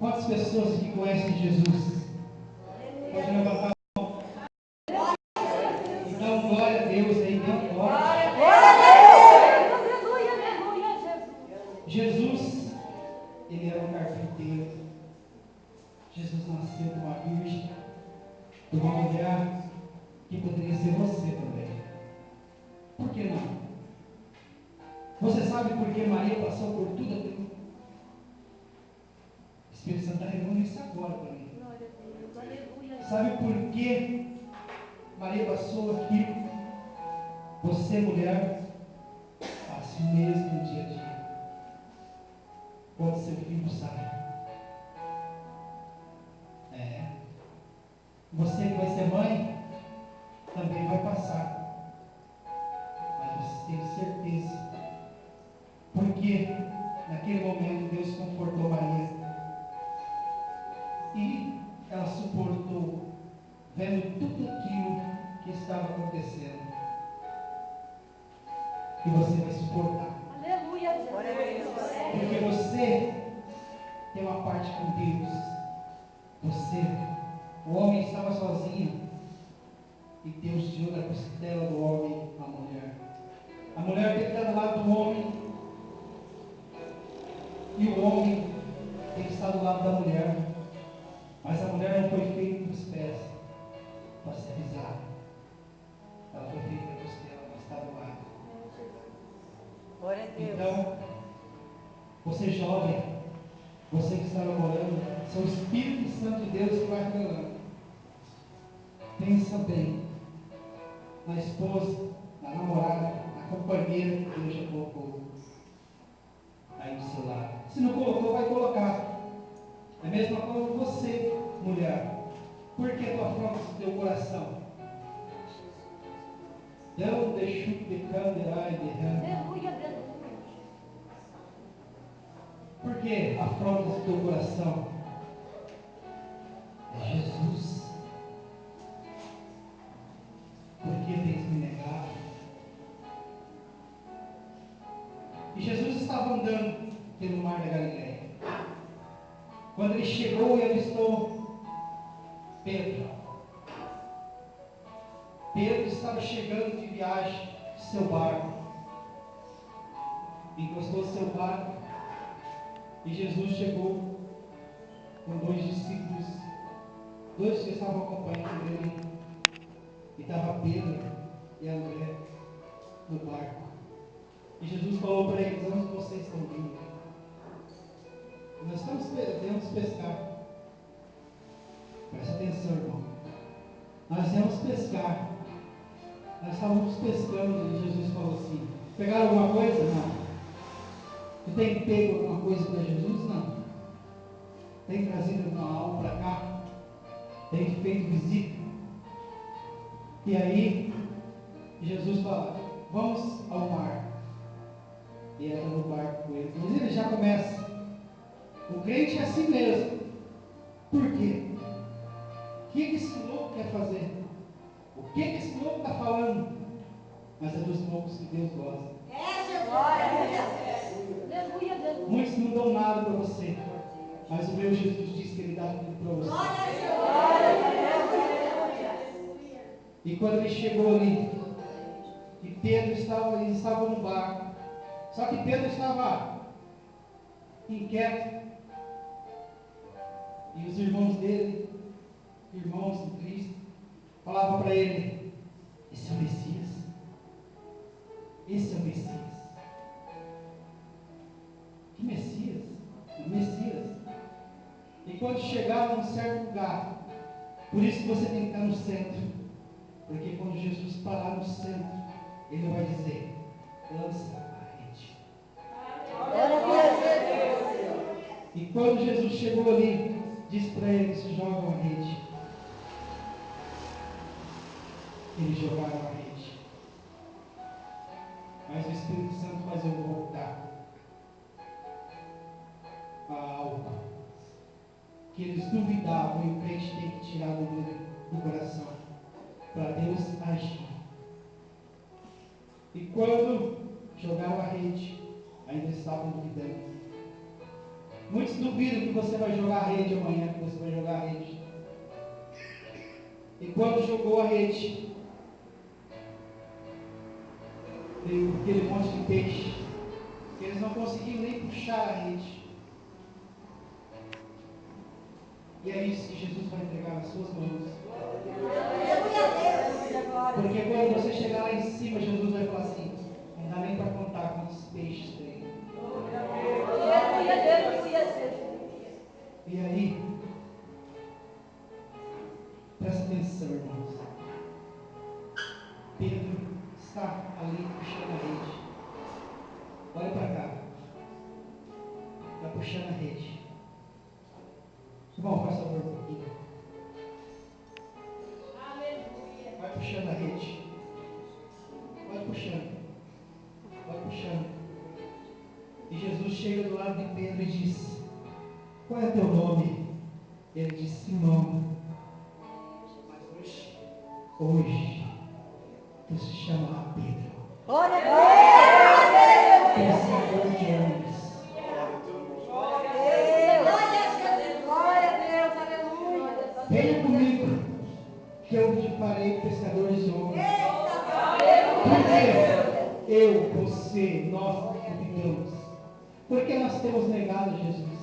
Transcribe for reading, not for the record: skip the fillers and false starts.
Quantas pessoas que conhecem Jesus? Pode levantar a mão e dar um glória a Deus aí, bem forte. Jesus, ele era um carpinteiro. Jesus nasceu de uma virgem, de uma mulher que poderia ser você também. Por que não? Você sabe por que Maria passou por tudo aquilo? O Espírito Santo está revelando isso agora para mim. Sabe por que Maria passou aquilo? Você, mulher, faz o mesmo no dia a dia. Quando seu filho sai. Você que vai ser mãe, também vai passar. Mas você tem certeza. Porque naquele momento Deus confortou Maria. E ela suportou, vendo tudo aquilo que estava acontecendo. E você vai suportar. Aleluia. Porque você tem uma parte com Deus. Você, o homem estava sozinho. E Deus tirou da costela do homem a mulher. A mulher tem que estar do lado do homem. E o homem tem que estar do lado da mulher. Mas a mulher não foi feita para os pés, para ser pisada. Ela foi feita para a costela, para estar do lado. Glória a Deus. Então, você jovem, você que está namorando, seu Espírito Santo de Deus que vai revelando. Pensa bem na esposa, na namorada, na companheira que Deus já colocou aí do seu lado. Se não colocou, vai colocar. É a mesma coisa com você, mulher. Por que tu afrontas o teu coração? Não deixo de candear e derrame. Aleluia. Por que afrontas o teu coração? É Jesus. Por que tens me negado? E Jesus estava andando pelo mar da Galileia. Quando ele chegou e avistou Pedro. Pedro estava chegando de viagem de seu barco. Encostou seu barco. E Jesus chegou com dois discípulos. Dois que estavam acompanhando ele. E estava Pedro e André no barco. E Jesus falou para eles: onde vocês estão indo? Nós devemos pescar. Presta atenção, irmão. Nós devemos pescar. Nós estávamos pescando e Jesus falou assim: pegaram alguma coisa? Não. Tu tem pego alguma coisa para Jesus? Não. Tem trazido alguma alma para cá? Tem feito visita? E aí, Jesus fala: vamos ao mar. E entra no barco com ele. Mas ele já começa. O crente é assim mesmo. Por quê? O que esse louco quer fazer? O que esse louco está falando? Mas é dos loucos que Deus gosta. Muitos não dão nada para você. Mas o meu Jesus disse que ele dá tudo para você. E quando ele chegou ali, e Pedro estava no barco. Só que Pedro estava inquieto. E os irmãos dele, irmãos de Cristo, falavam para ele: esse é o Messias. Esse é o Messias. Que Messias? O Messias. E quando chegaram num certo lugar, por isso que você tem que estar no centro. Porque quando Jesus parar no centro, ele vai dizer: lança a rede. E quando Jesus chegou ali, disse para eles: jogam a rede. Eles jogaram a rede. Mas o Espírito Santo faz eu voltar a algo que eles duvidavam e o crente tem que tirar do coração para Deus agir. E quando jogaram a rede, ainda estavam duvidando. Muitos duvidam que você vai jogar a rede amanhã, que você vai jogar a rede. E quando jogou a rede, veio aquele monte de peixe, que eles não conseguiam nem puxar a rede. E é isso que Jesus vai entregar nas suas mãos. Porque quando você chegar lá em cima, Jesus vai falar assim: não dá nem para contar quantos peixes tem. E aí, presta atenção, irmãos. Pedro está ali puxando a rede. Olha para cá. Está puxando a rede. Irmão, faz favor um pouquinho. Vai puxando a rede. Vai puxando. Vai puxando. E Jesus chega do lado de Pedro e diz: qual é teu nome? Ele disse: Simão. Mas hoje tu se chama Pedro. Glória a Deus! Pensador de homens. Glória a Deus, aleluia! Venha comigo, que eu te farei pescadores de homens. Porque eu, você, nós duvidamos. Porque nós temos negado Jesus.